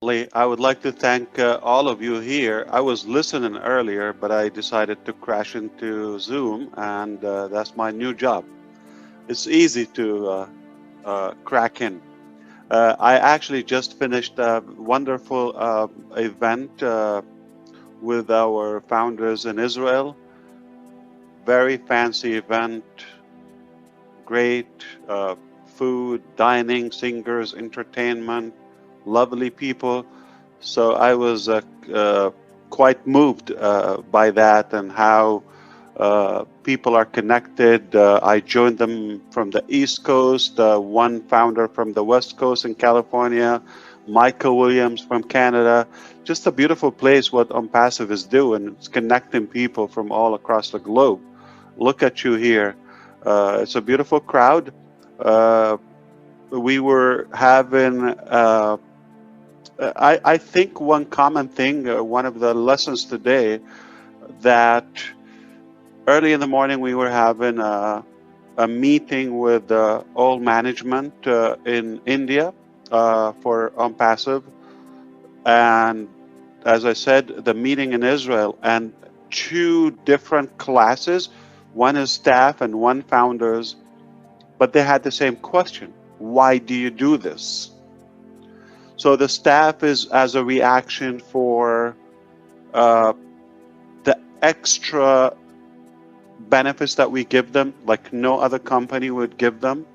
I would like to thank all of you here. I was listening earlier, but I decided to crash into Zoom, and that's my new job. It's easy to crack in. I actually just finished a wonderful event with our founders in Israel. Very fancy event, great food, dining, singers, entertainment, lovely people. So I was quite moved by that and how people are connected. I joined them from the East Coast, one founder from the West Coast in California, Michael Williams from Canada. Just a beautiful place what ONPASSIVE is doing. It's connecting people from all across the globe. Look at you here. It's a beautiful crowd. Uh, we were having I think one common thing, one of the lessons today, that early in the morning we were having a meeting with all management in India for ONPASSIVE. And as I said, the meeting in Israel, and two different classes, one is staff and one founders, but they had the same question. Why do you do this? So the staff is as a reaction for uh, the extra benefits that we give them, like no other company would give them.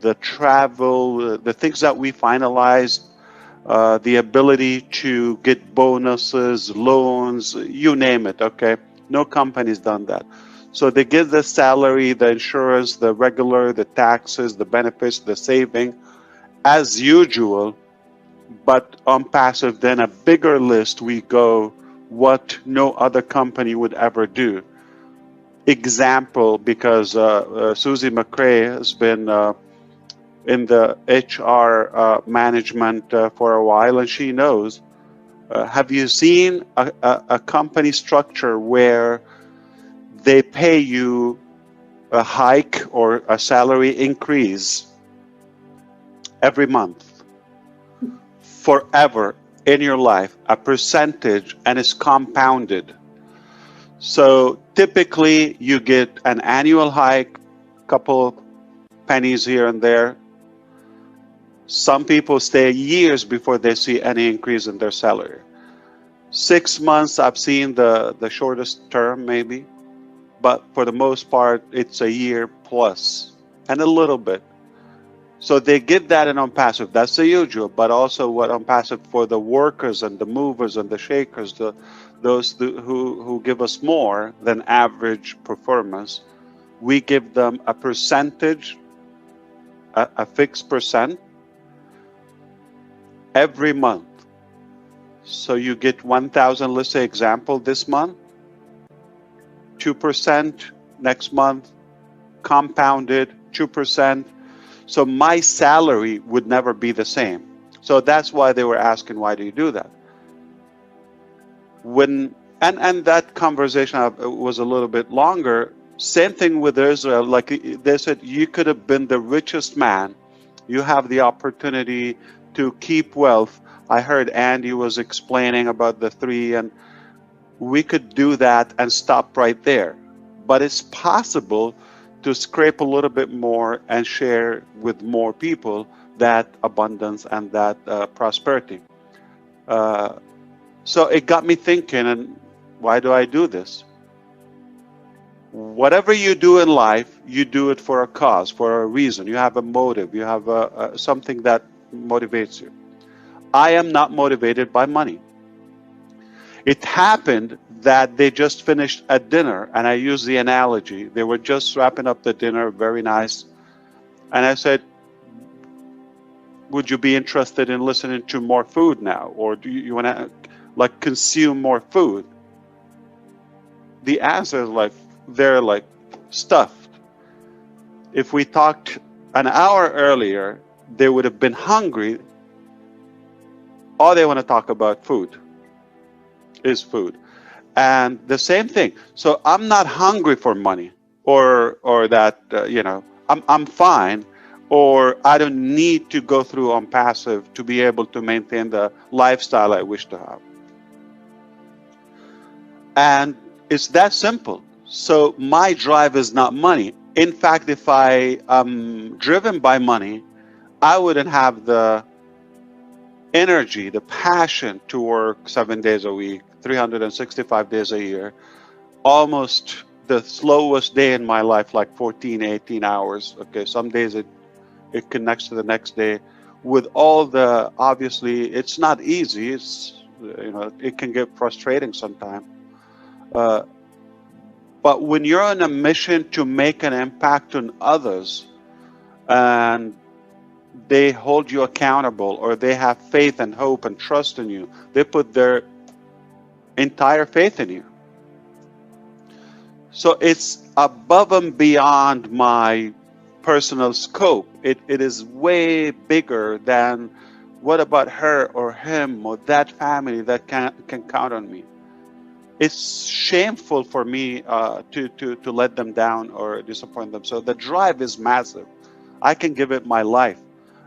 The travel, the things that we finalized, the ability to get bonuses, loans, you name it, okay? No company's done that. So they give the salary, the insurance, the regular, the taxes, the benefits, the saving, as usual. But on passive, then a bigger list, we go what no other company would ever do. Example, because Susie McCrae has been in the HR management for a while, and she knows. Have you seen a company structure where they pay you a hike or a salary increase every month, forever in your life, a percentage, and it's compounded? So typically you get an annual hike, couple pennies here and there. Some people stay years before they see any increase in their salary. 6 months, I've seen the shortest term maybe, but for the most part, it's a year plus and a little bit. So they get that in ONPASSIVE. That's the usual, but also what ONPASSIVE for the workers and the movers and the shakers, those who give us more than average performance, we give them a percentage, a fixed percent every month. So you get 1,000, let's say example this month, 2% next month, compounded 2%. So my salary would never be the same. So that's why they were asking, why do you do that? And that conversation was a little bit longer. Same thing with Israel. Like they said, you could have been the richest man. You have the opportunity to keep wealth. I heard Andy was explaining about the three, and we could do that and stop right there. But it's possible to scrape a little bit more and share with more people that abundance and that prosperity. Uh, so it got me thinking, and why do I do this? Whatever you do in life, you do it for a cause, for a reason. You have a motive. You have something that motivates you. I am not motivated by money. It happened that they just finished a dinner, and I use the analogy. They were just wrapping up the dinner, very nice. And I said, would you be interested in listening to more food now? Or do you want to like consume more food? The answer is like, they're like stuffed. If we talked an hour earlier, they would have been hungry. All they want to talk about food is food. And the same thing. So I'm not hungry for money or that, I'm fine, or I don't need to go through ONPASSIVE to be able to maintain the lifestyle I wish to have. And it's that simple. So my drive is not money. In fact, if I am driven by money, I wouldn't have the energy, the passion to work 7 days a week, 365 days a year, almost the slowest day in my life, like 14, 18 hours. Okay, some days it connects to the next day with all the, obviously, it's not easy. It's, it can get frustrating sometimes. But when you're on a mission to make an impact on others and they hold you accountable, or they have faith and hope and trust in you, they put their entire faith in you. So it's above and beyond my personal scope. It is way bigger than what about her or him or that family that can count on me. It's shameful for me to let them down or disappoint them. So the drive is massive. I can give it my life,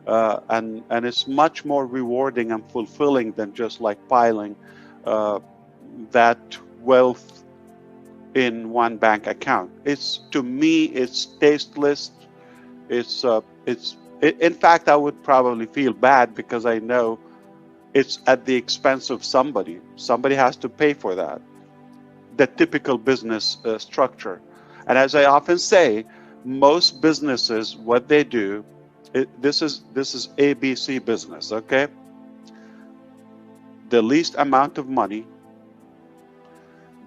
and it's much more rewarding and fulfilling than just like piling that wealth in one bank account. It's, to me, it's tasteless. In fact, I would probably feel bad because I know it's at the expense of somebody. Somebody has to pay for that. The typical business structure. And as I often say, most businesses, what they do, this is ABC business, okay? The least amount of money,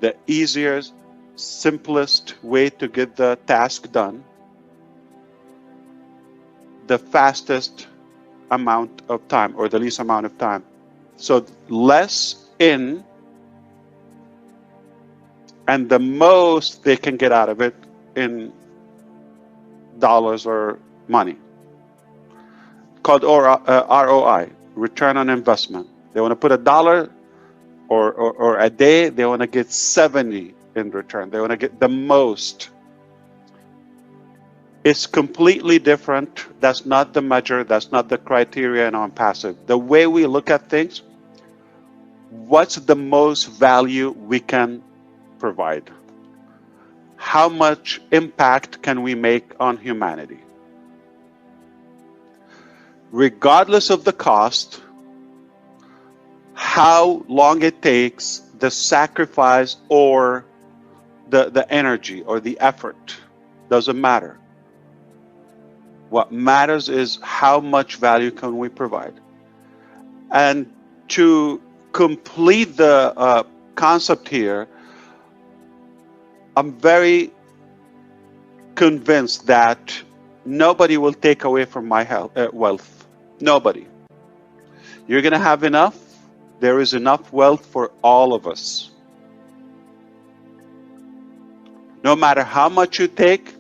the easiest, simplest way to get the task done, the fastest amount of time, or the least amount of time. So less in, and the most they can get out of it in dollars or money. Called ROI, return on investment. They want to put $1 or a day, they want to get 70 in return. They want to get the most. It's completely different. That's not the measure. That's not the criteria in ONPASSIVE. The way we look at things, what's the most value we can provide? How much impact can we make on humanity? Regardless of the cost, how long it takes, the sacrifice or the energy or the effort, doesn't matter. What matters is how much value can we provide. And to complete the concept here, I'm very convinced that nobody will take away from my wealth. Nobody. You're going to have enough. There is enough wealth for all of us. No matter how much you take,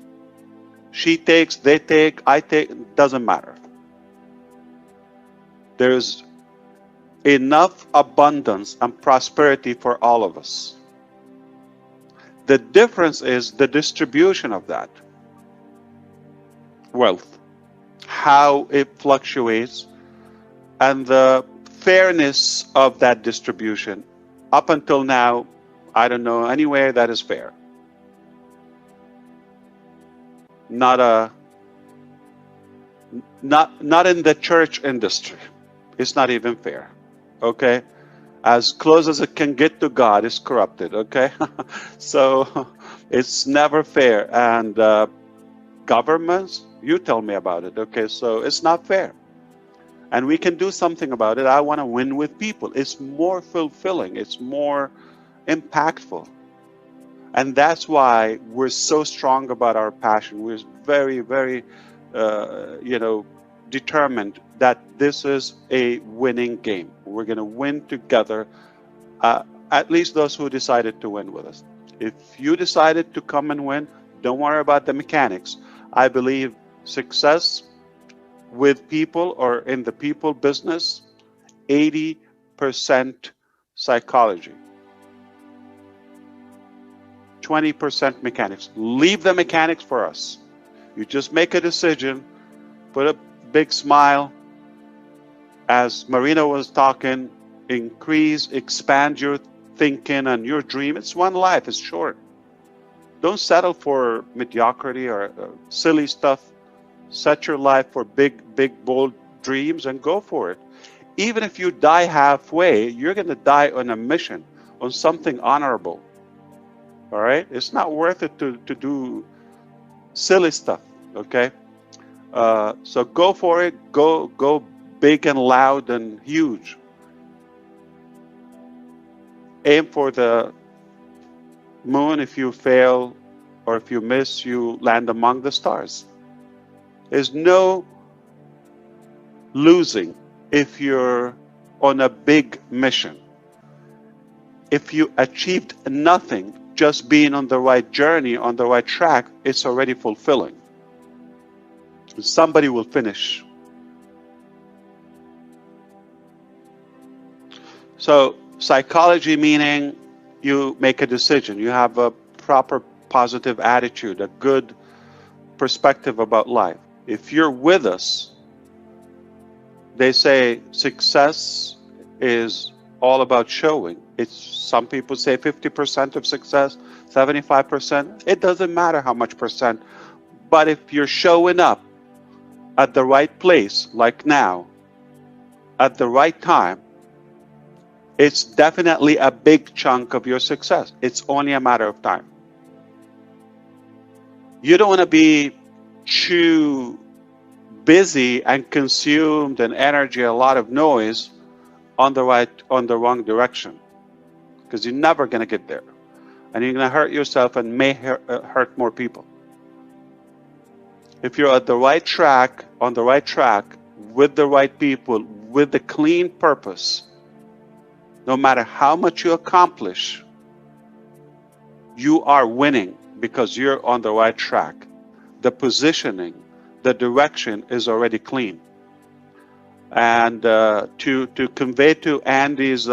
she takes, they take, I take, doesn't matter. There's enough abundance and prosperity for all of us. The difference is the distribution of that wealth, how it fluctuates, and the fairness of that distribution. Up until now, I don't know anywhere that is fair. Not in the church industry. It's not even fair. Okay? As close as it can get to God is corrupted. Okay? So it's never fair. And governments, you tell me about it. Okay? So it's not fair. And we can do something about it. I want to win with people. It's more fulfilling. It's more impactful. And that's why we're so strong about our passion. We're very, very, determined that this is a winning game. We're going to win together, at least those who decided to win with us. If you decided to come and win, don't worry about the mechanics. I believe success with people or in the people business, 80% psychology. 20% mechanics. Leave the mechanics for us. You just make a decision Put a big smile. As Marina was talking, increase, expand your thinking and your dream. It's one life, it's short. Don't settle for mediocrity or silly stuff. Set your life for big, bold dreams and go for it. Even if you die halfway, you're going to die on a mission, on something honorable. All right? It's not worth it to do silly stuff, okay? So go for it. Go big and loud and huge. Aim for the moon. If you fail or if you miss, you land among the stars. There's no losing if you're on a big mission. If you achieved nothing, just being on the right journey, on the right track, it's already fulfilling. Somebody will finish. So psychology meaning you make a decision. You have a proper positive attitude, a good perspective about life. If you're with us, they say success is all about showing. It's some people say 50% of success, 75%. It doesn't matter how much percent. But if you're showing up at the right place, like now, at the right time, it's definitely a big chunk of your success. It's only a matter of time. You don't want to be too busy and consumed in energy, a lot of noise on the wrong direction, because you're never going to get there, and you're going to hurt yourself and may hurt more people. If you're at the right track, on the right track, with the right people, with the clean purpose, no matter how much you accomplish, you are winning because you're on the right track. The positioning, the direction is already clean. And to convey to Andy's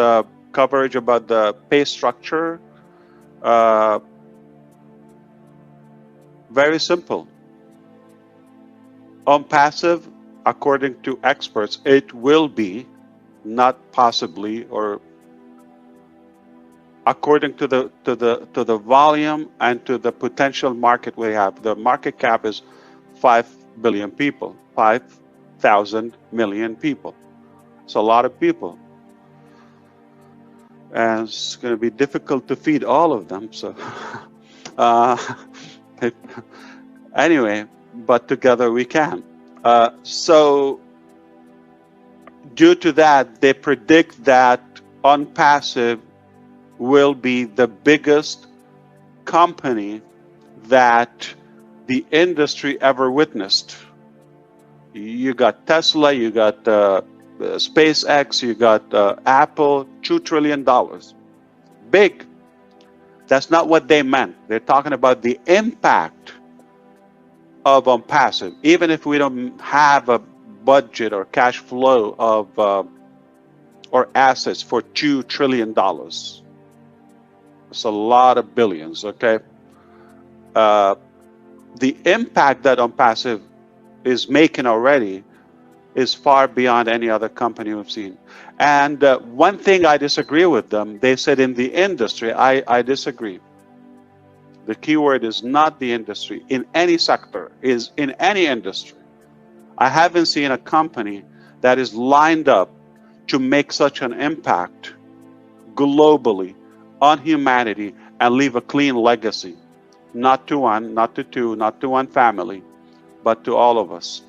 coverage about the pay structure, very simple. On passive, according to experts, it will be, not possibly, or according to the volume and to the potential market we have. The market cap is 5 billion people, 5,000 million people. It's a lot of people, and it's going to be difficult to feed all of them. So anyway, but together we can. So due to that, they predict that ONPASSIVE will be the biggest company that the industry ever witnessed. You got Tesla, you got SpaceX, you got Apple, $2 trillion. Big. That's not what they meant. They're talking about the impact of ONPASSIVE. Even if we don't have a budget or cash flow of or assets for $2 trillion. It's a lot of billions, okay? The impact that ONPASSIVE is making already is far beyond any other company we've seen. And one thing I disagree with them, they said in the industry, I disagree. The key word is not the industry. In any sector, is in any industry. I haven't seen a company that is lined up to make such an impact globally on humanity and leave a clean legacy. Not to one, not to two, not to one family, but to all of us.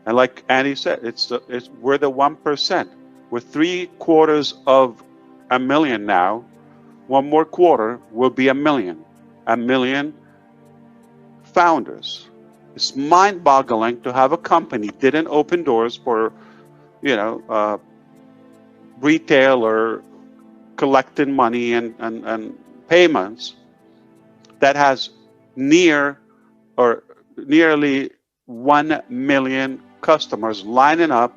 And like Andy said, we're the 1%. We're 750,000 now. One more quarter will be 1 million. 1 million founders. It's mind-boggling to have a company didn't open doors for, retail or collecting money and payments, that has nearly 1 million customers lining up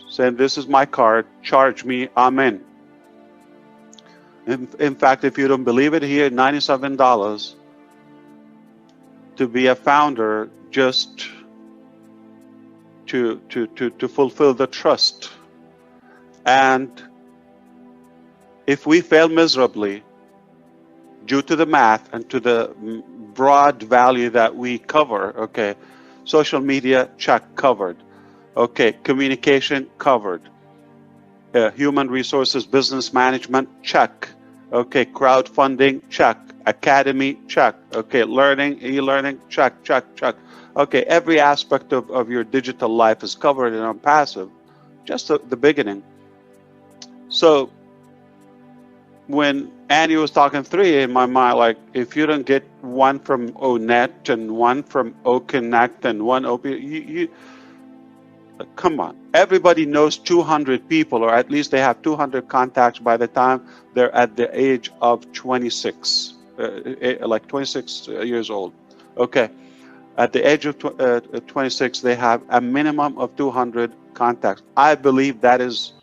saying, this is my card, charge me, I'm in. In fact, if you don't believe it, here, $97 to be a founder, just to fulfill the trust. And if we fail miserably due to the math and to the broad value that we cover, okay, social media, check, covered. Okay, communication, covered. Human resources, business management, check. Okay, crowdfunding, check. Academy, check. Okay, learning, e-learning, check, check, check. Okay, every aspect of your digital life is covered in ONPASSIVE. Just the beginning. So when Annie was talking 3, in my mind, like, if you don't get one from ONET and one from OConnect and one OP, you come on. Everybody knows 200 people, or at least they have 200 contacts by the time they're at the age of 26, like 26 years old. Okay. At the age of 26, they have a minimum of 200 contacts. I believe that is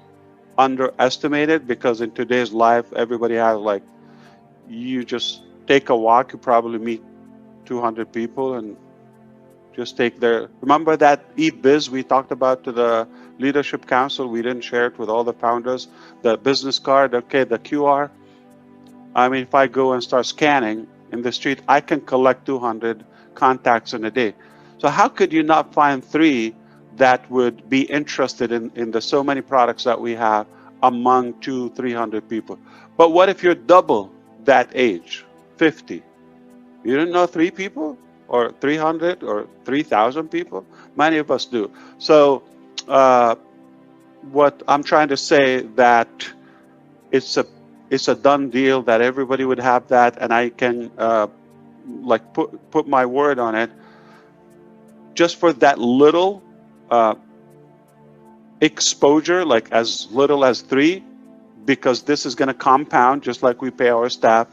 underestimated, because in today's life, everybody has, like, you just take a walk, you probably meet 200 people and just take their, remember that e-biz we talked about to the leadership council? We didn't share it with all the founders. The business card, okay, the QR. I mean, if I go and start scanning in the street, I can collect 200 contacts in a day. So how could you not find 3 that would be interested in the so many products that we have among 200-300 people? But what if you're double that age, 50? You don't know 3 people, or 300, or 3,000 people? Many of us do. So what I'm trying to say, that it's a done deal, that everybody would have that, and I can like put my word on it, just for that little exposure, like as little as 3, because this is going to compound just like we pay our staff.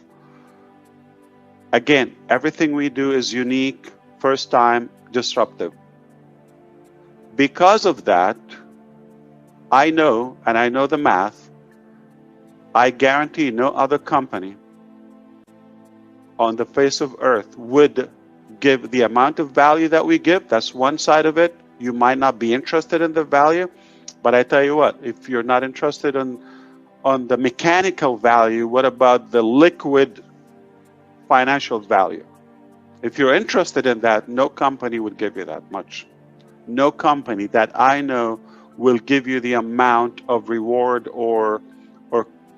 Again, everything we do is unique, first time, disruptive. Because of that, I know, and I know the math, I guarantee no other company on the face of earth would give the amount of value that we give. That's one side of it. You might not be interested in the value, but I tell you what, if you're not interested on the mechanical value, what about the liquid financial value? If you're interested in that, no company would give you that much. No company that I know will give you the amount of reward or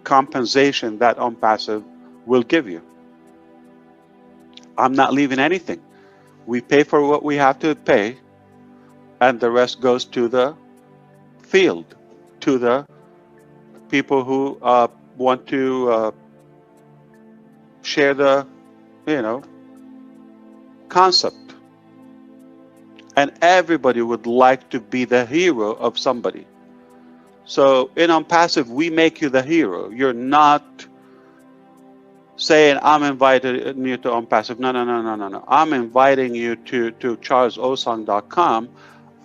compensation that ONPASSIVE will give you. I'm not leaving anything. We pay for what we have to pay, and the rest goes to the field, to the people who want to share the, concept. And everybody would like to be the hero of somebody. So in ONPASSIVE, we make you the hero. You're not saying, I'm inviting you to ONPASSIVE. No. I'm inviting you to charlesosong.com.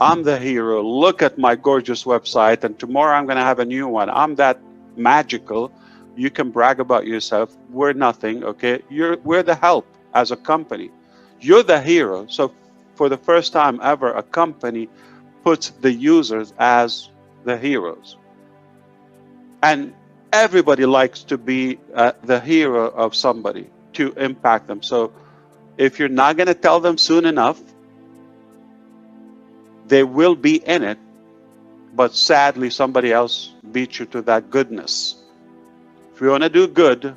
I'm the hero. Look at my gorgeous website, and tomorrow I'm going to have a new one. I'm that magical. You can brag about yourself. We're nothing, okay? We're the help as a company. You're the hero. So for the first time ever, a company puts the users as the heroes. And everybody likes to be the hero of somebody, to impact them. So if you're not going to tell them soon enough, they will be in it, but sadly somebody else beat you to that goodness. If you want to do good,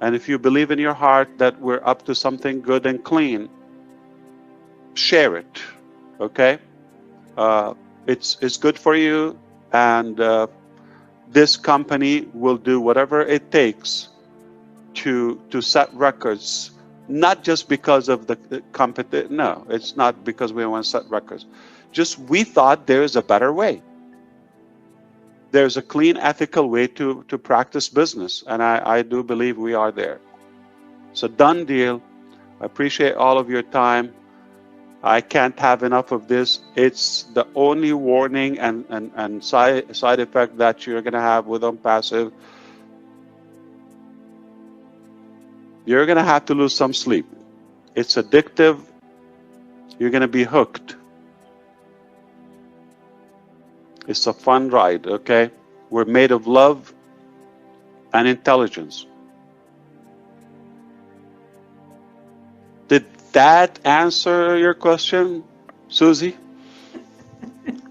and if you believe in your heart that we're up to something good and clean, share it, okay? It's good for you, and this company will do whatever it takes to set records, not just because of the competition. No, it's not because we want to set records. Just we thought there's a better way. There's a clean, ethical way to practice business, and I do believe we are there. It's a done deal. I appreciate all of your time. I can't have enough of this. It's the only warning and side effect that you're going to have with ONPASSIVE. You're going to have to lose some sleep. It's addictive. You're going to be hooked. It's a fun ride, okay? We're made of love and intelligence. Did that answer your question, Susie?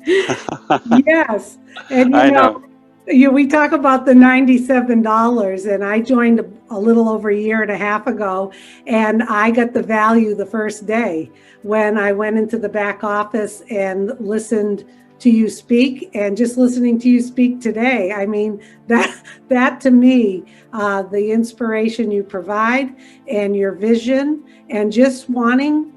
Yes. And I know. we talk about the $97, and I joined a little over a year and a half ago, and I got the value the first day when I went into the back office and listened to you speak, and just listening to you speak today. I mean, that to me, the inspiration you provide and your vision and just wanting,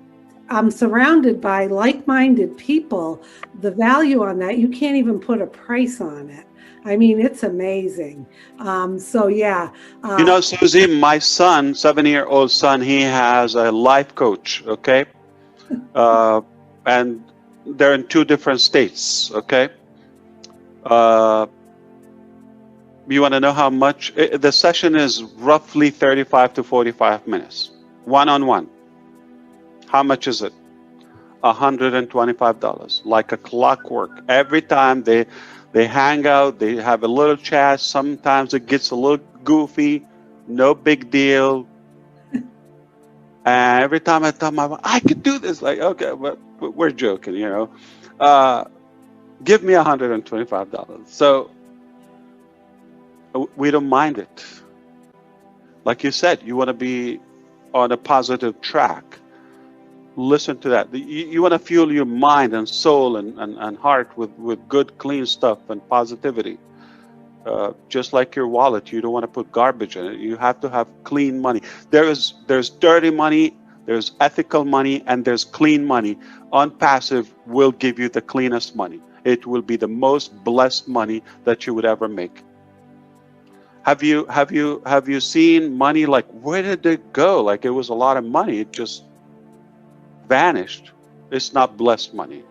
I'm surrounded by like-minded people. The value on that, you can't even put a price on it. I mean, it's amazing. So yeah. You know, Susie, my son, 7-year-old son, he has a life coach, okay? And they're in 2 different states, okay? You want to know how much? The session is roughly 35 to 45 minutes, one-on-one. How much is it? $125, like a clockwork. Every time they hang out, they have a little chat. Sometimes it gets a little goofy, no big deal. And every time I tell my wife, I could do this, like, okay, but we're joking, you know. Give me $125. So we don't mind it. Like you said, you want to be on a positive track. Listen to that. You want to fuel your mind and soul and heart with good, clean stuff and positivity. Just like your wallet, you don't want to put garbage in it. You have to have clean money. There's dirty money, there's ethical money, and there's clean money. ONPASSIVE will give you the cleanest money. It will be the most blessed money that you would ever make. Have you seen money, like, where did it go? Like, it was a lot of money, it just vanished. It's not blessed money.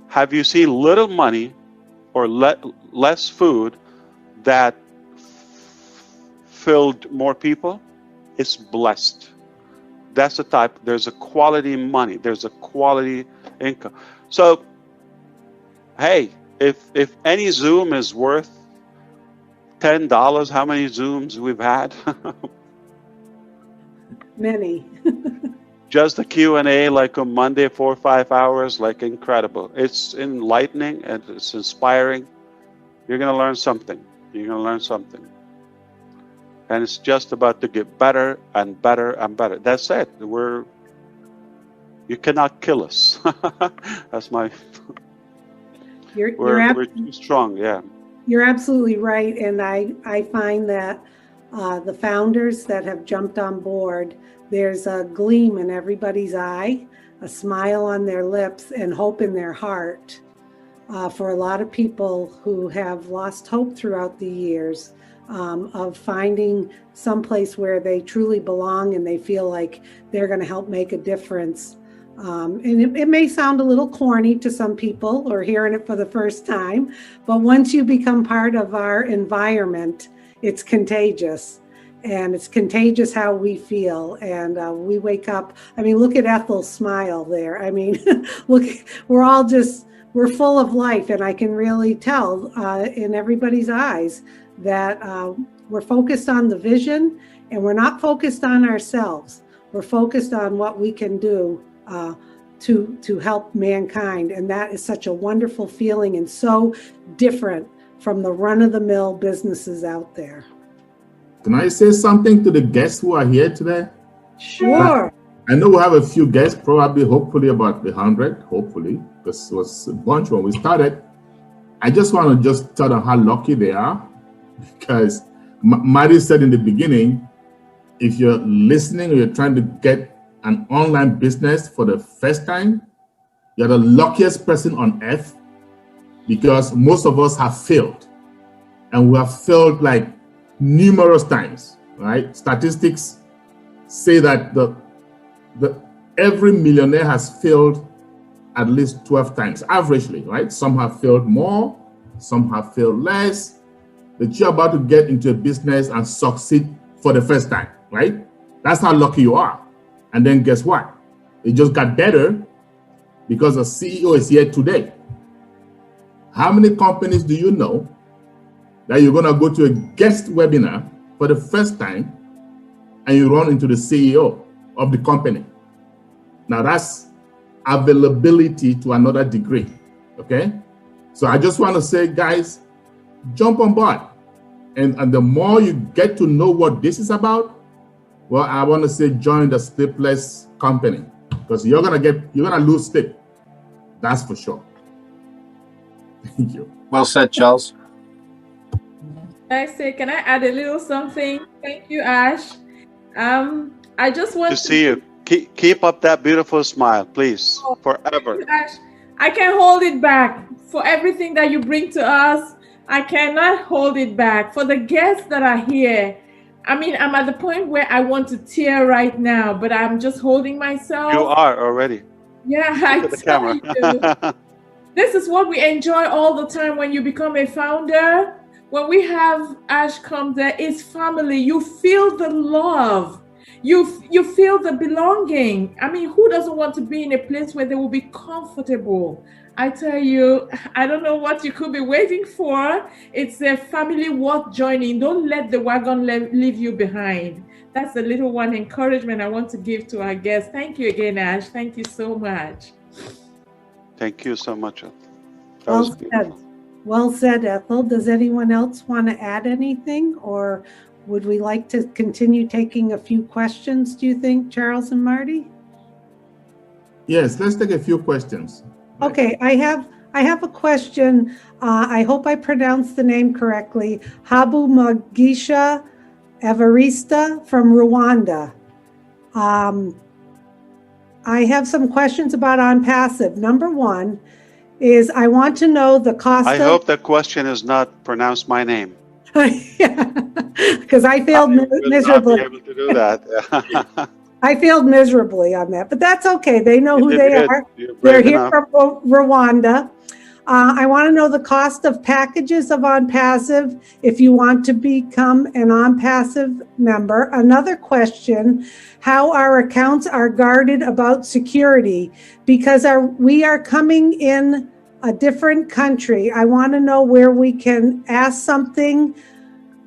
Have you seen little money or less food that filled more people? It's blessed. That's the type. There's a quality money. There's a quality income. So, hey, if any Zoom is worth $10, how many Zooms we've had? Many. Just the Q&A, like on Monday, 4 or 5 hours, like, incredible. It's enlightening and it's inspiring. You're going to learn something. You're going to learn something. And it's just about to get better and better and better. That's it. You cannot kill us. That's my... We're too strong, yeah. You're absolutely right. And I find that the founders that have jumped on board, there's a gleam in everybody's eye, a smile on their lips, and hope in their heart. For a lot of people who have lost hope throughout the years, of finding someplace where they truly belong and they feel like they're going to help make a difference. And it may sound a little corny to some people or hearing it for the first time, but once you become part of our environment, it's contagious. And it's contagious how we feel. And we wake up. I mean, look at Ethel's smile there. I mean, look, we're full of life. And I can really tell in everybody's eyes that we're focused on the vision, and we're not focused on ourselves. We're focused on what we can do to help mankind. And that is such a wonderful feeling and so different from the run-of-the-mill businesses out there. Can I say something to the guests who are here today? Sure. I know we have a few guests, probably, hopefully about 100, hopefully, because it was a bunch when we started. I just want to just tell them how lucky they are, because Mari said in the beginning, if you're listening or you're trying to get an online business for the first time, you're the luckiest person on earth, because most of us have failed, and we have failed like numerous times, right? Statistics say that every millionaire has failed at least 12 times, averagely, right? Some have failed more, some have failed less, but you're about to get into a business and succeed for the first time, right? That's how lucky you are. And then guess what? It just got better because the CEO is here today. How many companies do you know that you're going to go to a guest webinar for the first time and you run into the CEO of the company? Now that's availability to another degree, okay? So I just want to say, guys, jump on board. And the more you get to know what this is about, well, I want to say join the sleepless company, because you're gonna lose sleep. That's for sure. Thank you. Well said, Charles. Can I add a little something? Thank you, Ash. I just want to see you. Keep up that beautiful smile, please, forever. You, Ash. I can't hold it back for everything that you bring to us. I cannot hold it back. For the guests that are here, I mean, I'm at the point where I want to tear right now, but I'm just holding myself. You are already. Yeah, I tell you. This is what we enjoy all the time when you become a founder. When we have Ash come there, it's family. You feel the love. You feel the belonging. I mean, who doesn't want to be in a place where they will be comfortable? I tell you, I don't know what you could be waiting for. It's a family worth joining. Don't let the wagon leave you behind. That's a little one encouragement I want to give to our guests. Thank you again, Ash. Thank you so much. Thank you so much. Well said. Well said, Ethel. Does anyone else want to add anything, or would we like to continue taking a few questions, do you think, Charles and Marty? Yes, let's take a few questions. Okay, I have a question. I hope I pronounced the name correctly. Habu Magisha Evarista from Rwanda. I have some questions about ONPASSIVE. Number one is I want to know the cost I hope the question is not pronounce my name. Yeah, because I failed miserably. Not be able to do that. I failed miserably on that, but that's okay. They know who they are. They're here from Rwanda. I want to know the cost of packages of ONPASSIVE if you want to become an ONPASSIVE member. Another question, how our accounts are guarded about security, because we are coming in a different country. I want to know where we can ask something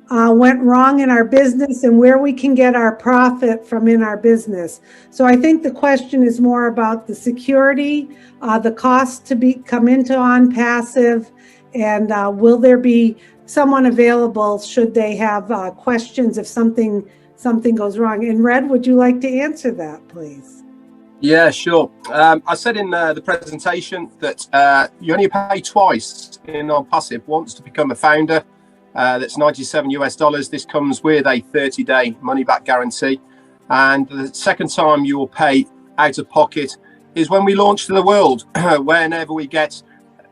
went wrong in our business and where we can get our profit from in our business. So I think the question is more about the security, the cost to come into ONPASSIVE, and will there be someone available should they have questions if something goes wrong. And Red, would you like to answer that, please? Yeah, sure. I said in the presentation that you only pay twice in ONPASSIVE. Once to become a founder, that's $97 US. This comes with a 30-day money-back guarantee. And the second time you will pay out of pocket is when we launch to the world, whenever we get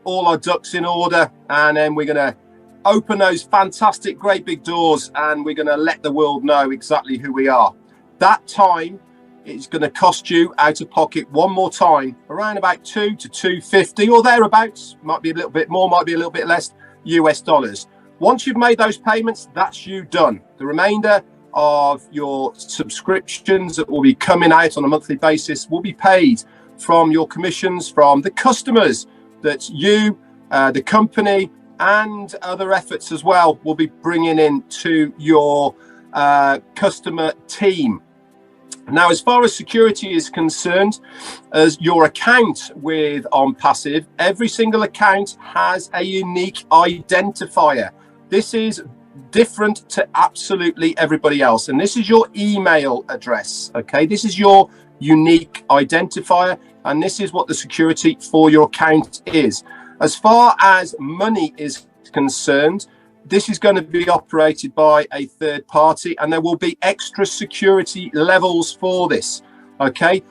all our ducks in order, and then we're going to open those fantastic, great big doors, and we're going to let the world know exactly who we are. That time is going to cost you out of pocket one more time, around about $2 to $250 or thereabouts. Might be a little bit more, might be a little bit less US dollars. Once you've made those payments, that's you done. The remainder of your subscriptions that will be coming out on a monthly basis will be paid from your commissions from the customers that you, the company, and other efforts as well will be bringing in to your customer team. Now, as far as security is concerned, as your account with ONPASSIVE, every single account has a unique identifier. This is different to absolutely everybody else. And this is your email address. Okay, this is your unique identifier. And this is what the security for your account is. As far as money is concerned, this is going to be operated by a third party, and there will be extra security levels for this. Okay,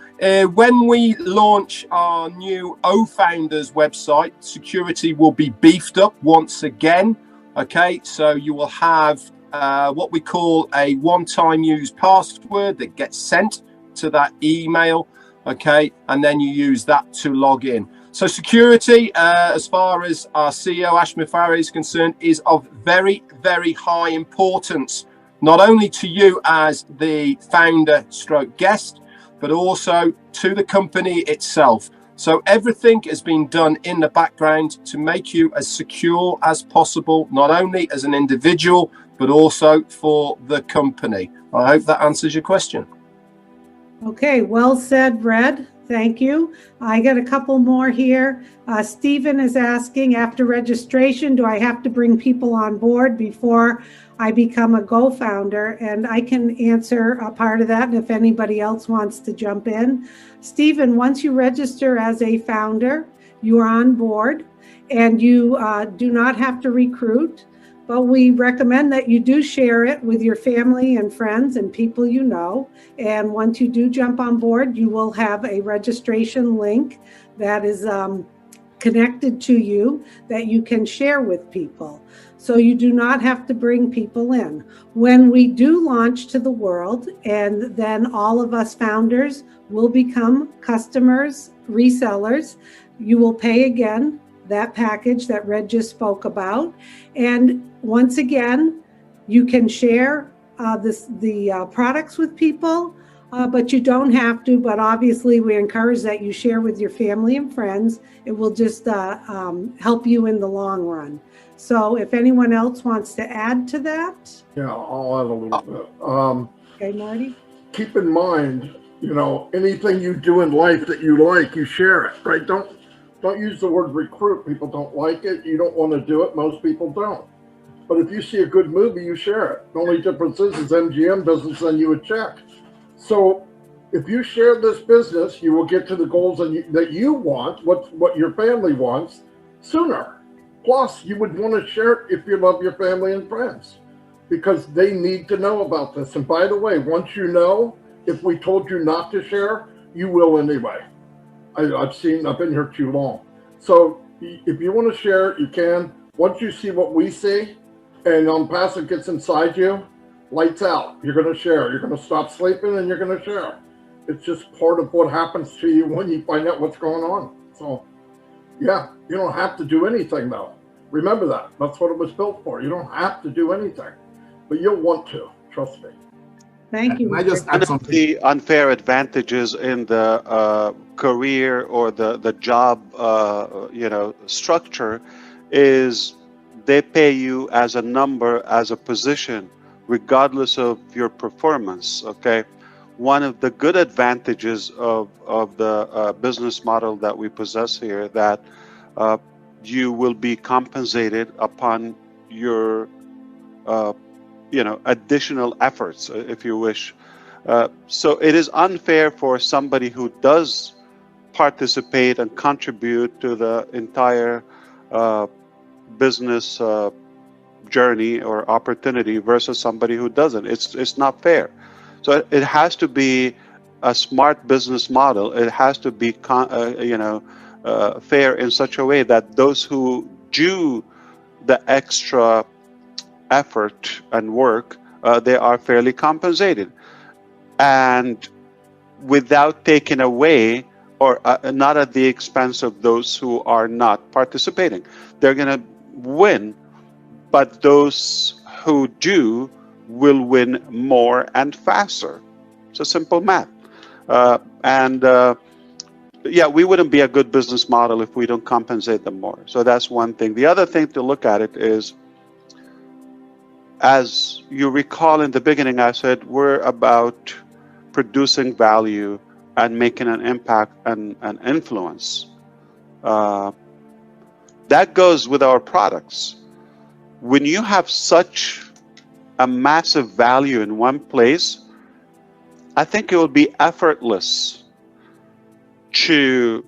when we launch our new OFounders website, security will be beefed up once again. Okay, so you will have what we call a one-time use password that gets sent to that email. Okay, and then you use that to log in. So security, as far as our CEO, Ash MUFAREH, is concerned, is of very, very high importance, not only to you as the founder stroke guest, but also to the company itself. So everything has been done in the background to make you as secure as possible, not only as an individual, but also for the company. I hope that answers your question. Okay, well said, Red. Thank you. I got a couple more here. Stephen is asking, after registration, do I have to bring people on board before I become a Go founder? And I can answer a part of that, and if anybody else wants to jump in. Stephen, once you register as a founder, you are on board, and you do not have to recruit. But we recommend that you do share it with your family and friends and people you know. And once you do jump on board, you will have a registration link that is connected to you that you can share with people. So you do not have to bring people in. When we do launch to the world, and then all of us founders will become customers, resellers, you will pay again that package that Red just spoke about. And once again, you can share the products with people, but you don't have to. But obviously, we encourage that you share with your family and friends. It will just help you in the long run. So if anyone else wants to add to that. Yeah, I'll add a little bit. Okay, Marty? Keep in mind, anything you do in life that you like, you share it, right? Don't use the word recruit. People don't like it. You don't want to do it. Most people don't. But if you see a good movie, you share it. The only difference is MGM doesn't send you a check. So if you share this business, you will get to the goals that you want, what your family wants, sooner. Plus, you would want to share it if you love your family and friends, because they need to know about this. And by the way, once you know, if we told you not to share, you will anyway. I've been here too long. So if you want to share it, you can. Once you see what we see and ONPASSIVE gets inside you, lights out. You're going to share. You're going to stop sleeping and you're going to share. It's just part of what happens to you when you find out what's going on. So yeah, you don't have to do anything though. Remember that. That's what it was built for. You don't have to do anything, but you'll want to. Trust me. Thank you. I just add One of something. the unfair advantages in the career or the job structure is they pay you as a number, as a position, regardless of your performance. Okay, one of the good advantages of the business model that we possess here, that you will be compensated upon your additional efforts, if you wish. So it is unfair for somebody who does participate and contribute to the entire business journey or opportunity versus somebody who doesn't. It's not fair. So it has to be a smart business model. It has to be fair in such a way that those who do the extra effort and work, they are fairly compensated, and without taking away or not at the expense of those who are not participating. They're going to win, but those who do will win more and faster. It's a simple math. Yeah, we wouldn't be a good business model if we don't compensate them more. So that's one thing. The other thing to look at it is, as you recall in the beginning, I said we're about producing value and making an impact and an influence. That goes with our products. When you have such a massive value in one place, I think it will be effortless to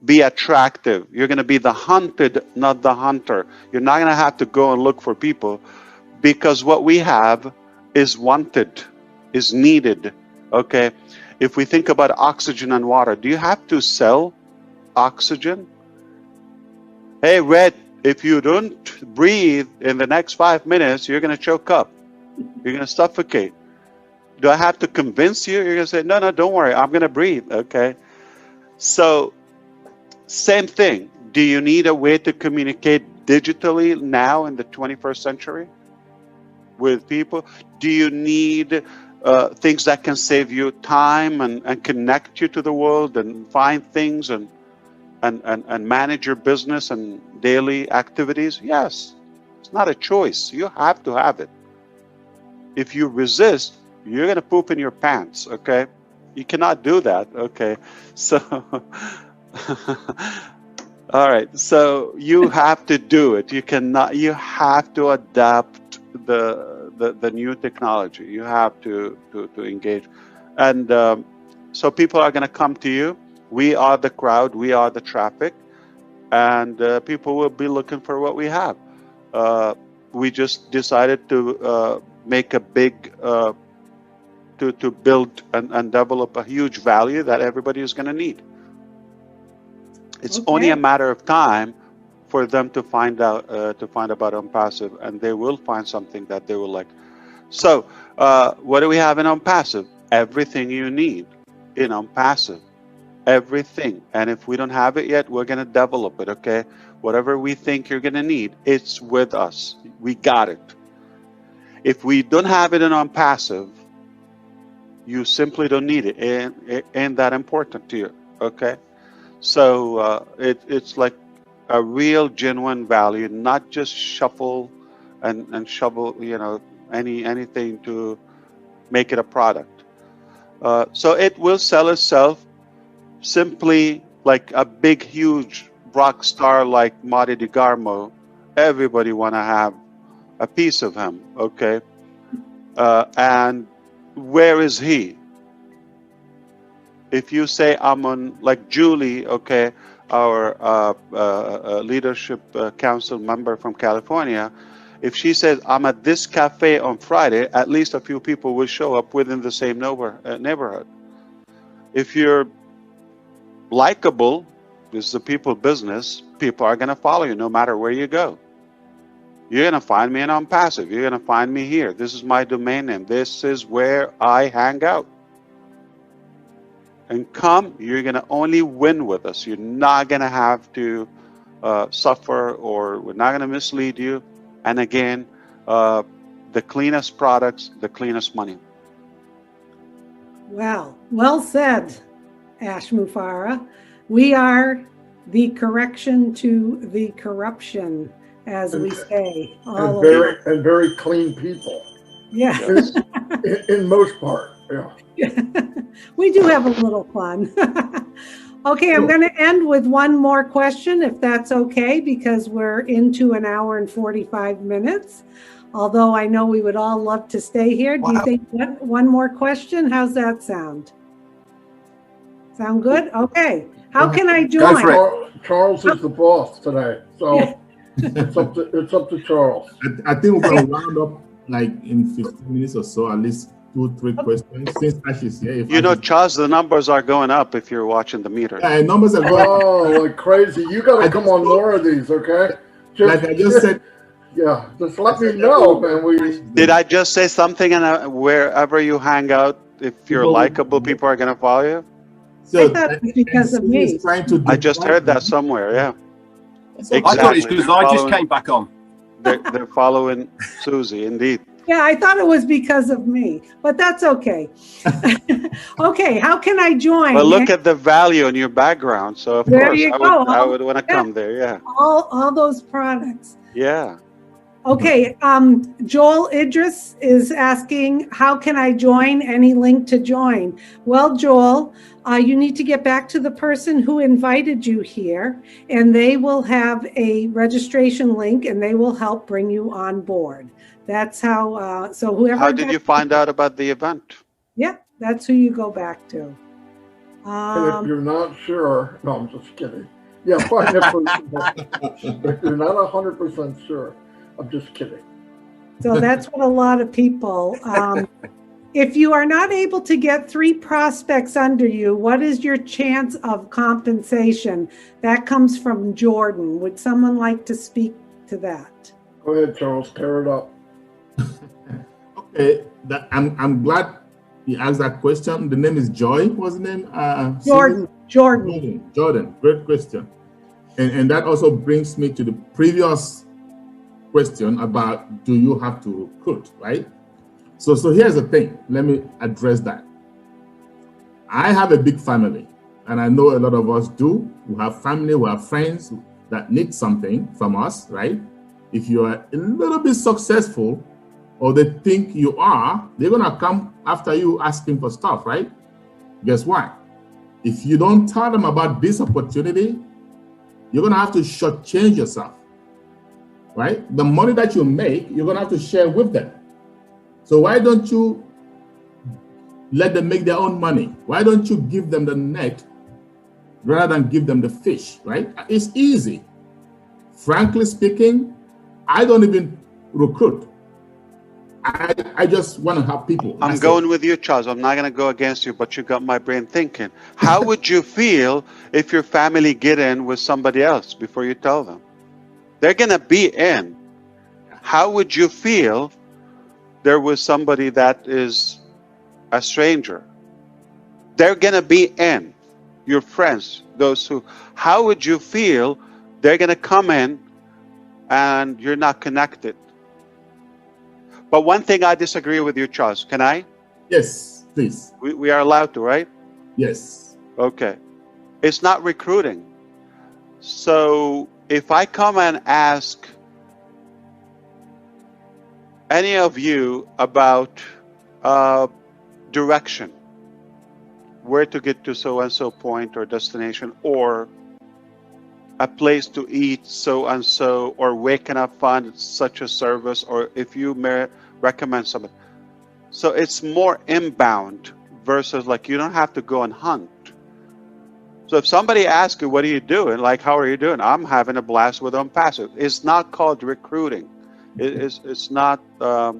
be attractive. You're going to be the hunted, not the hunter. You're not going to have to go and look for people, because what we have is wanted, is needed. Okay, if we think about oxygen and water, do you have to sell oxygen? Hey, Red, if you don't breathe in the next 5 minutes, you're going to choke up. You're going to suffocate. Do I have to convince you? You're going to say, no, don't worry, I'm going to breathe. Okay, so same thing. Do you need a way to communicate digitally now in the 21st century with people? Do you need things that can save you time and connect you to the world and find things and manage your business and daily activities, yes, it's not a choice. You have to have it. If you resist, you're going to poop in your pants, okay? You cannot do that, okay? So, all right, so you have to do it. You cannot, you have to adapt the new technology. You have to engage. And so people are going to come to you. We are the crowd. We are the traffic. And people will be looking for what we have. We just decided to make a big, to build and develop a huge value that everybody is going to need. It's only a matter of time for them to find out, about ONPASSIVE, and they will find something that they will like. So, what do we have in ONPASSIVE? Everything you need in ONPASSIVE. Everything. And if we don't have it yet, we're going to develop it, okay? Whatever we think you're going to need, it's with us. We got it. If we don't have it in ONPASSIVE, you simply don't need it. It ain't that important to you, okay? So it's like a real genuine value, not just shuffle and shovel, you know, anything to make it a product. So it will sell itself simply like a big, huge rock star like Marty DeGarmo. Everybody want to have a piece of him, okay? And where is he? If you say I'm on, like Julie, okay, our leadership council member from California, if she says I'm at this cafe on Friday, at least a few people will show up within the same neighborhood. If you're likable, this is a people business, people are going to follow you no matter where you go. You're going to find me in ONPASSIVE. You're going to find me here. This is my domain name. This is where I hang out. And come, you're going to only win with us. You're not going to have to suffer, or we're not going to mislead you. And again, the cleanest products, the cleanest money. Well, well said, Ash MUFAREH. We are the correction to the corruption, as we say. And very clean people. Yeah. In most part, yeah. We do have a little fun. Okay, I'm going to end with one more question, if that's okay, because we're into an hour and 45 minutes. Although I know we would all love to stay here. Do you think one more question? How's that sound? Sound good? Okay. How can I join? Charles is the boss today, so it's up to Charles. I think we're going to round up like in 15 minutes or so, at least 2-3 questions. Since Ash is here, you know, Charles, the numbers are going up if you're watching the meter. Yeah, numbers are going up. Oh, like crazy! You got to come on more of these, okay? Like I just said. Yeah, just let me know, man. Did I just say something? And wherever you hang out, if you're likable, people are going to follow you. So I thought it was because of me. I just heard that somewhere. Yeah. Exactly. I thought it's because I just came back on. They're following Susie, indeed. Yeah, I thought it was because of me, but that's okay. Okay, how can I join? Well, look at the value in your background. So of there course, you go. I would want to come there. Yeah. All those products. Yeah. Okay, Joel Idris is asking, how can I join? Any link to join? Well, Joel, you need to get back to the person who invited you here, and they will have a registration link, and they will help bring you on board. That's how, so whoever— How did you find out about the event? Yeah, that's who you go back to. And if you're not sure, no, I'm just kidding. Yeah, find that person. If you're not 100% sure, I'm just kidding. So that's what a lot of people, if you are not able to get 3 prospects under you, what is your chance of compensation? That comes from Jordan. Would someone like to speak to that? Go ahead, Charles, tear it up. Okay, I'm glad you asked that question. The name is Joy. What's the name? Jordan. Great question. And that also brings me to the previous question about, do you have to recruit, right? So here's the thing. Let me address that. I have a big family, and I know a lot of us do. We have family, we have friends that need something from us, right? If you are a little bit successful, or they think you are, they're gonna come after you asking for stuff, right? Guess what? If you don't tell them about this opportunity, you're gonna have to shortchange yourself, right? The money that you make, you're gonna have to share with them. So why don't you let them make their own money? Why don't you give them the net rather than give them the fish, right? It's easy. Frankly speaking, I don't even recruit. I just want to help people. I'm going with you, Charles. I'm not going to go against you, but you got my brain thinking. How would you feel if your family get in with somebody else before you tell them? They're going to be in. How would you feel there was somebody that is a stranger? They're going to be in. Your friends, those who, how would you feel they're going to come in and you're not connected? But one thing I disagree with you, Charles. Can I? Yes, please. We are allowed to, right? Yes. Okay. It's not recruiting. So if I come and ask any of you about direction, where to get to so-and-so point or destination, or a place to eat so-and-so, or where can I find such a service, or if you may recommend something. So it's more inbound versus like you don't have to go and hunt. So if somebody asks you, what are you doing? Like, how are you doing? I'm having a blast with ONPASSIVE. It's not called recruiting. It's not the,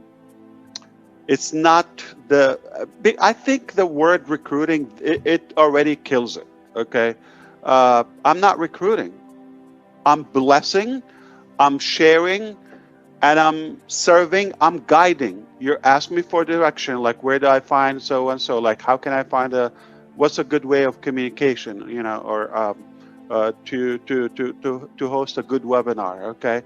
I think the word recruiting, it already kills it, okay? I'm not recruiting. I'm blessing, I'm sharing, and I'm serving, I'm guiding. You're asking me for direction, like where do I find so-and-so? Like how can I find what's a good way of communication, you know, or to host a good webinar, okay?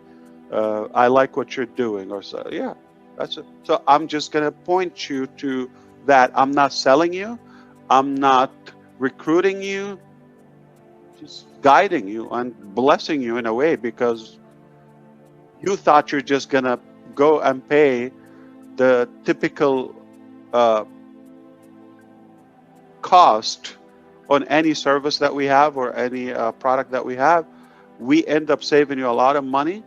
I like what you're doing, or so, yeah, that's it. So I'm just gonna point you to that. I'm not selling you, I'm not recruiting you, just guiding you and blessing you in a way, because you thought you're just gonna go and pay the typical cost on any service that we have or any product that we have. We end up saving you a lot of money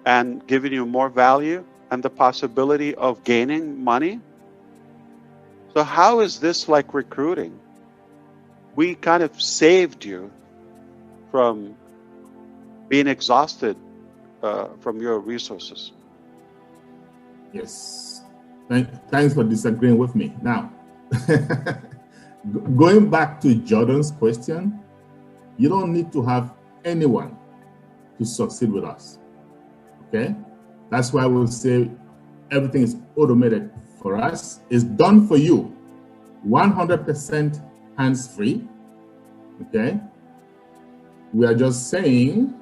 and giving you more value and the possibility of gaining money. So how is this like recruiting? We kind of saved you from being exhausted from your resources. Yes. Thanks for disagreeing with me. Now, going back to Jordan's question, you don't need to have anyone to succeed with us. Okay? That's why we'll say everything is automated for us. It's done for you. 100% hands-free. Okay? We are just saying,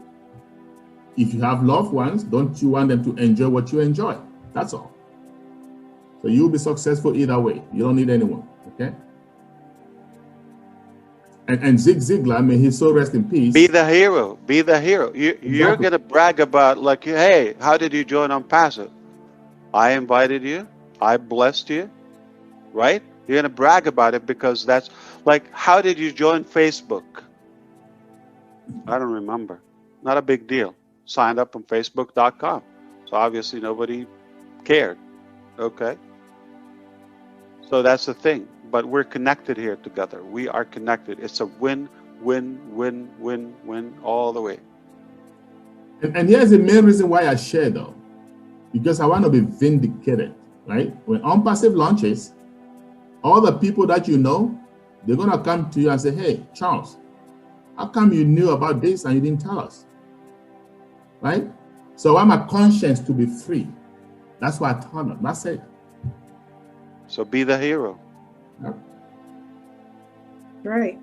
if you have loved ones, don't you want them to enjoy what you enjoy? That's all. So you'll be successful either way. You don't need anyone, okay? And Zig Ziglar, may his soul rest in peace. Be the hero. Be the hero. You're going to brag about, like, hey, how did you join ONPASSIVE? I invited you. I blessed you, right? You're going to brag about it because that's like, how did you join Facebook? I don't remember. Not a big deal. Signed up on Facebook.com. So obviously nobody cared. Okay. So that's the thing. But we're connected here together. We are connected. It's a win, win, win, win, win all the way. And here's the main reason why I share though. Because I want to be vindicated, right? When ONPASSIVE launches, all the people that you know, they're going to come to you and say, hey, Charles, how come you knew about this and you didn't tell us? Right? So I want my conscience to be free. That's why I tell them. That's it. So be the hero. Yep. Right.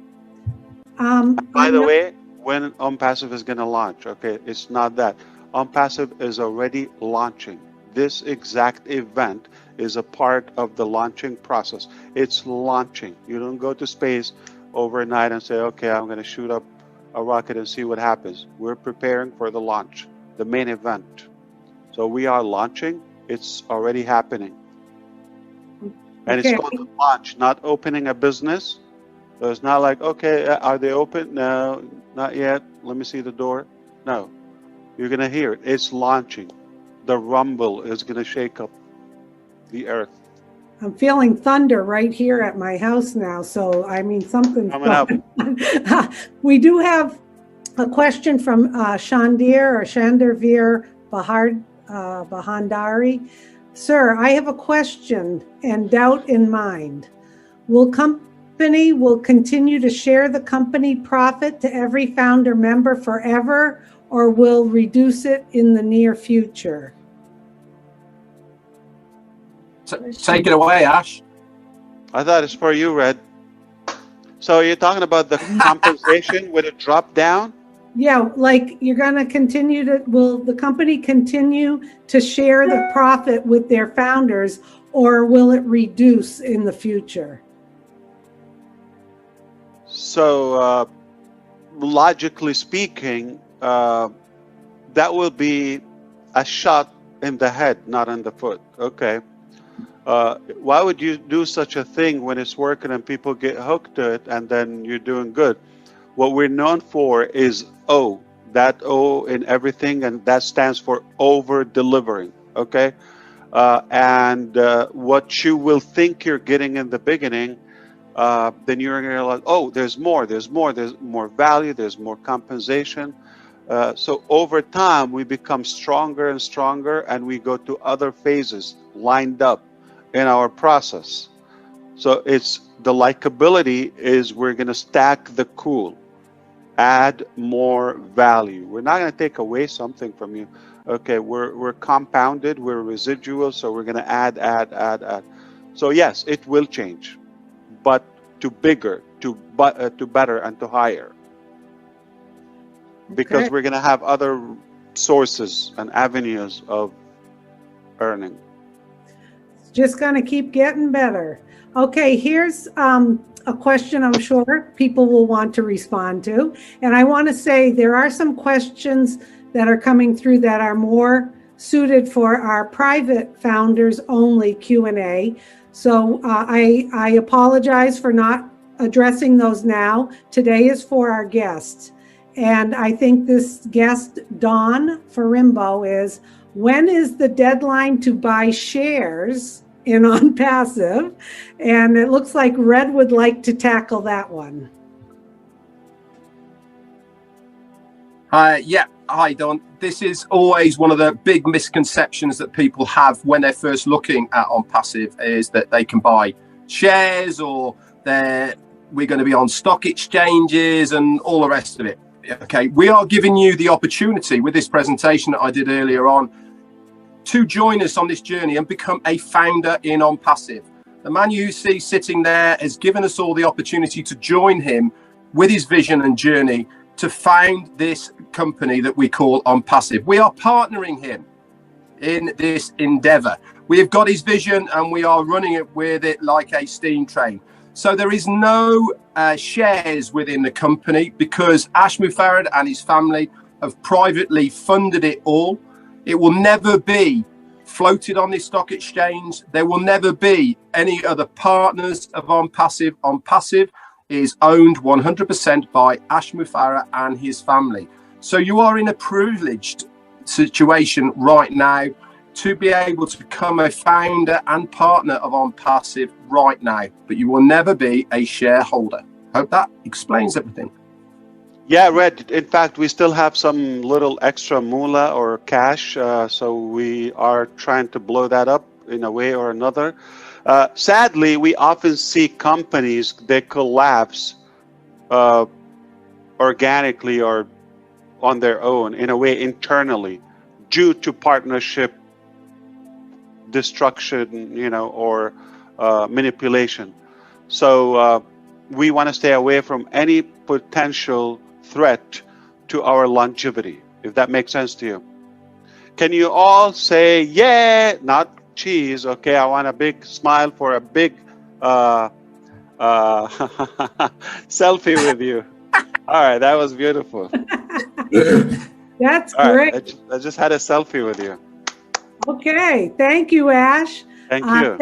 By the way, when ONPASSIVE is going to launch, okay, it's not that. ONPASSIVE is already launching this exact event is a part of the launching process. It's launching. You don't go to space overnight and say, okay, I'm going to shoot up a rocket and see what happens. We're preparing for the launch, the main event. So we are launching. It's already happening. And Okay. it's called a launch, not opening a business. So it's not like, okay, are they open? No, not yet. Let me see the door. No, you're going to hear it. It's launching. The rumble is going to shake up the earth. I'm feeling thunder right here at my house now. So, I mean, something's Coming up. We do have a question from Shandarveer Bahandari. Sir, I have a question and doubt in mind. Will company continue to share the company profit to every founder member forever, or will reduce it in the near future? Take it away, Ash. I thought it's for you, Red. So you're talking about the compensation with a drop down? Yeah, like you're going to continue to, will the company continue to share the profit with their founders, or will it reduce in the future? So logically speaking, that will be a shot in the head, not in the foot. Okay. Why would you do such a thing when it's working and people get hooked to it and then you're doing good? What we're known for is O, that O in everything, and that stands for over delivering. Okay. And what you will think you're getting in the beginning, then you're going to like, oh, there's more value, there's more compensation. So over time, we become stronger and stronger, and we go to other phases lined up in our process. So it's the likability is we're going to stack the cool, add more value. We're not going to take away something from you. Okay, we're compounded, we're residual, so we're going to add. So yes, it will change, but to bigger, to better, and to higher. Because Okay. we're going to have other sources and avenues of earning. It's just going to keep getting better. Okay, here's a question I'm sure people will want to respond to. And I want to say there are some questions that are coming through that are more suited for our private founders only Q&A. So I apologize for not addressing those now. Today is for our guests. And I think this guest, Dawn Farimbo, is, when is the deadline to buy shares in ONPASSIVE? And it looks like Red would like to tackle that one. Yeah, hi, Don. This is always one of the big misconceptions that people have when they're first looking at ONPASSIVE, is that they can buy shares, or we're going to be on stock exchanges and all the rest of it. Okay, we are giving you the opportunity with this presentation that I did earlier on to join us on this journey and become a founder in ONPASSIVE. The man you see sitting there has given us all the opportunity to join him with his vision and journey to found this company that we call ONPASSIVE. We are partnering him in this endeavor. We have got his vision and we are running it with it like a steam train. So there is no shares within the company, because Ash MUFAREH and his family have privately funded it all. It will never be floated on this stock exchange. There will never be any other partners of ONPASSIVE. ONPASSIVE is owned 100% by Ash MUFAREH and his family. So you are in a privileged situation right now to be able to become a founder and partner of ONPASSIVE right now, but you will never be a shareholder. Hope that explains everything. Yeah, Red. In fact, we still have some little extra moolah or cash, so we are trying to blow that up in a way or another. Sadly, we often see companies, they collapse organically or on their own, in a way internally, due to partnership destruction, or manipulation. So we want to stay away from any potential threat to our longevity, if that makes sense to you. Can you all say, yeah, not cheese, okay? I want a big smile for a big selfie with you. All right, that was beautiful. That's All great. right, I just had a selfie with you. Okay, thank you, Ash. Thank you.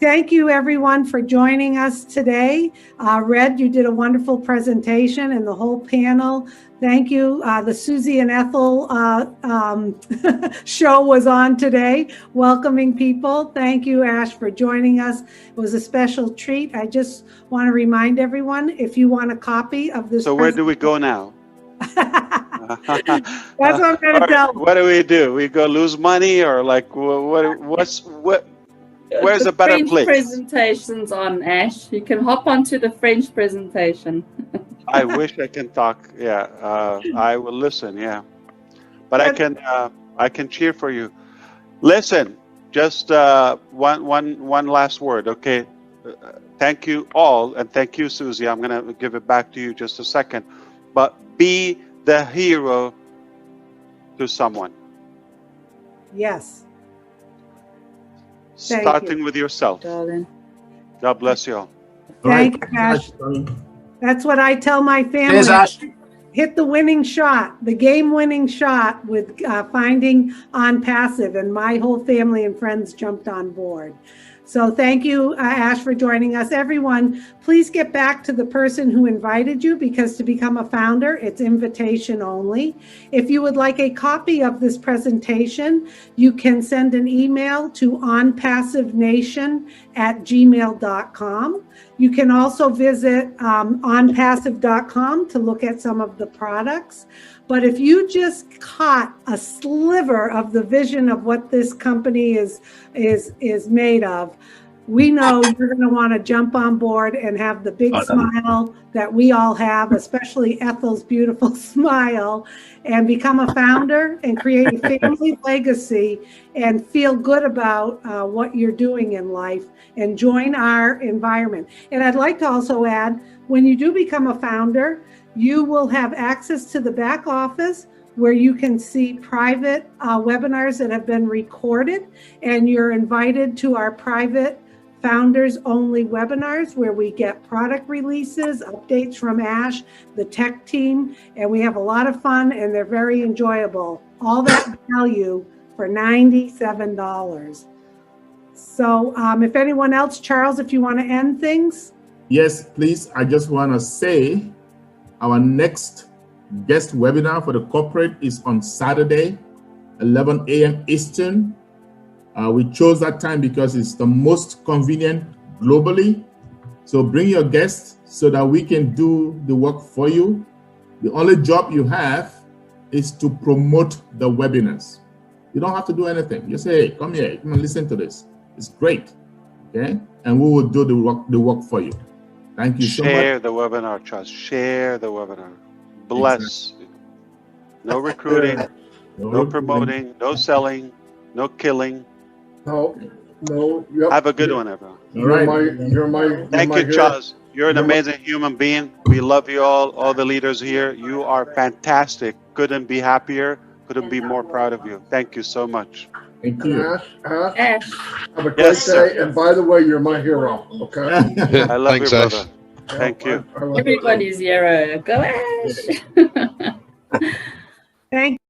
Thank you, everyone, for joining us today. Red, you did a wonderful presentation, and the whole panel. Thank you. The Susie and Ethel show was on today, welcoming people. Thank you, Ash, for joining us. It was a special treat. I just want to remind everyone, if you want a copy of this. So where do we go now? That's what I'm going to tell them. What do? We go lose money, or like where's a better French place? presentations on, Ash. You can hop onto the French presentation. I wish I can talk. Yeah, I will listen. Yeah, but I can cheer for you. Listen, just one last word, okay? Thank you all, and thank you, Susie. I'm gonna give it back to you just a second, but be the hero to someone. Yes. Starting with yourself. Darling. God bless you all. Thank you, Ash. That's what I tell my family. Cheers, Ash. Hit the winning shot, the game-winning shot with finding ONPASSIVE, and my whole family and friends jumped on board. So thank you, Ash, for joining us. Everyone, please get back to the person who invited you, because to become a founder, it's invitation only. If you would like a copy of this presentation, you can send an email to onpassivenation@gmail.com. You can also visit onpassive.com to look at some of the products. But if you just caught a sliver of the vision of what this company is made of, we know you're going to want to jump on board and have the big smile that we all have, especially Ethel's beautiful smile, and become a founder and create a family legacy and feel good about what you're doing in life and join our environment. And I'd like to also add, when you do become a founder, you will have access to the back office where you can see private webinars that have been recorded, and you're invited to our private founders only webinars where we get product releases, updates from Ash, the tech team, and we have a lot of fun and they're very enjoyable. All that value for $97. So if anyone else, Charles, if you want to end things. Yes, please. I just want to say our next guest webinar for the corporate is on Saturday, 11 a.m. Eastern. We chose that time because it's the most convenient globally. So bring your guests so that we can do the work for you. The only job you have is to promote the webinars. You don't have to do anything. Just say, hey, come here, come and listen to this. It's great, okay? And we will do the work for you. Thank you so much. Share the webinar, Charles. Share the webinar. Bless. Exactly. No recruiting, no promoting, no selling, no killing. No. Yep. Have a good one, everyone. All right. Thank you, Charles. You're an amazing human being. We love you all the leaders here. You are fantastic. Couldn't be happier. Couldn't be more proud of you. Thank you so much. Thank you. Ash, have a great day. And by the way, you're my hero. Okay. I love you, brother. Ash. Thank you. Everybody's hero. Go Ash. Thank